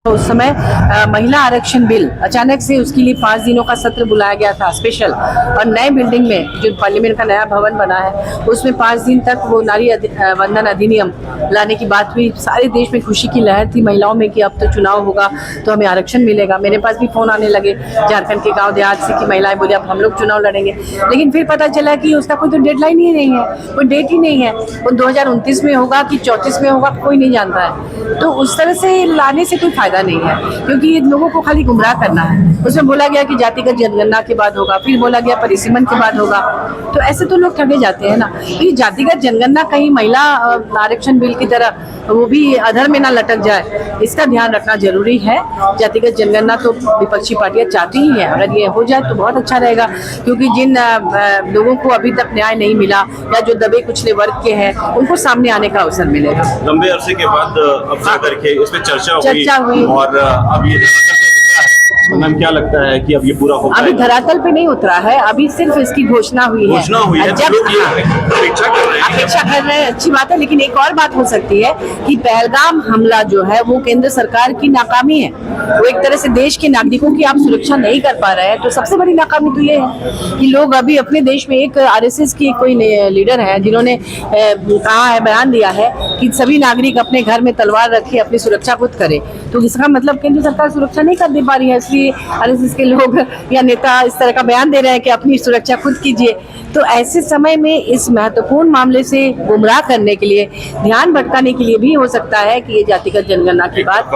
उस समय महिला आरक्षण बिल अचानक से उसके लिए 5 दिनों का सत्र बुलाया गया था स्पेशल, और नए बिल्डिंग में जो पार्लियामेंट का नया भवन बना है उसमें 5 दिन तक वो नारी वंदन अधिनियम लाने की बात हुई। सारे देश में खुशी की लहर थी महिलाओं में कि अब तो चुनाव होगा तो हमें आरक्षण मिलेगा। मेरे पास भी फोन आने लगे झारखंड के गाँव देहात से कि महिलाएं बोली अब हम लोग चुनाव लड़ेंगे, लेकिन फिर पता चला कि उसका कोई तो डेडलाइन ही नहीं है, कोई डेट ही नहीं है। वो 2029 में होगा कि 34 में होगा कोई नहीं जानता है। तो उस तरह से लाने से कोई फायदा नहीं है, क्योंकि ये लोगों को खाली गुमराह करना है। उसमें बोला गया कि जातिगत जनगणना के बाद होगा, फिर बोला गया परिसीमन के बाद होगा, तो ऐसे तो लोग ठगे जाते हैं ना। ये जातिगत जनगणना कहीं महिला आरक्षण बिल की तरह वो भी अधर में ना लटक जाए, इसका ध्यान रखना जरूरी है। जातिगत जनगणना तो विपक्षी पार्टियां चाहती ही है, अगर ये हो जाए तो बहुत अच्छा रहेगा, क्योंकि जिन लोगों को अभी तक न्याय नहीं मिला या जो दबे कुचले वर्ग के हैं उनको सामने आने का अवसर मिलेगा। लंबे अरसे के बाद अब जाकर के इसमें चर्चा हुई और अब ये मैम क्या लगता है कि अब ये पूरा हो अभी धरातल पे नहीं उतरा है, अभी सिर्फ इसकी घोषणा हुई है। जब लोग ये अपेक्षा कर रहे हैं, अच्छी बात है, लेकिन एक और बात हो सकती है कि पहलगाम हमला जो है वो केंद्र सरकार की नाकामी है। वो एक तरह से देश के नागरिकों की आप सुरक्षा नहीं कर पा रहे हैं, तो सबसे बड़ी नाकामी तो ये है कि लोग अभी अपने देश में एक RSS की कोई लीडर है जिन्होंने कहा है, बयान दिया है कि सभी नागरिक अपने घर में तलवार रखे अपनी सुरक्षा खुद करे। तो इसका मतलब केंद्र सरकार सुरक्षा नहीं कर दे पा रही है, इसलिए RSS के लोग या नेता इस तरह का बयान दे रहे हैं कि अपनी सुरक्षा खुद कीजिए। तो ऐसे समय में इस महत्वपूर्ण मामले से गुमराह करने के लिए, ध्यान भटकाने के लिए भी हो सकता है कि ये जातिगत जनगणना की बात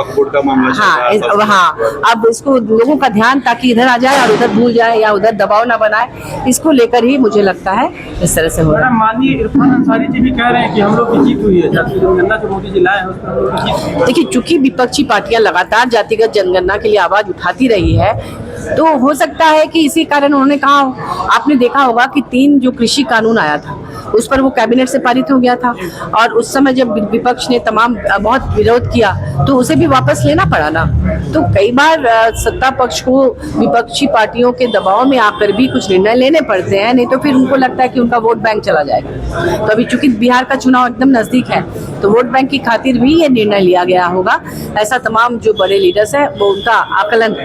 अब इसको लोगों का ध्यान ताकि इधर आ जाए और उधर भूल जाए या उधर दबाव ना बनाए, इसको लेकर ही मुझे लगता है इस तरह से हो रहा है। माननीय इरफान अंसारी जी भी कह रहे हैं कि हम लोग की जीत हुई है, जातिगत जनगणना जो मोदी जी लाए हैं उसमें हम लोग की जीत हुई है। देखिए, चूंकि विपक्षी पार्टियां लगातार जातिगत जनगणना के लिए आवाज उठाती रही है, तो हो सकता है कि इसी कारण उन्होंने कहा। आपने देखा होगा कि 3 जो कृषि कानून आया था उस पर वो कैबिनेट से पारित हो गया था, और उस समय जब विपक्ष ने बहुत विरोध किया तो उसे भी वापस लेना पड़ा ना। तो कई बार सत्ता पक्ष को विपक्षी पार्टियों के दबाव में आकर भी कुछ निर्णय लेने पड़ते हैं, नहीं तो फिर उनको लगता है कि उनका वोट बैंक चला जाएगा। तो अभी चूंकि बिहार का चुनाव एकदम नजदीक है, तो वोट बैंक की खातिर भी ये निर्णय लिया गया होगा, ऐसा तमाम जो बड़े लीडर्स हैं वो उनका आकलन।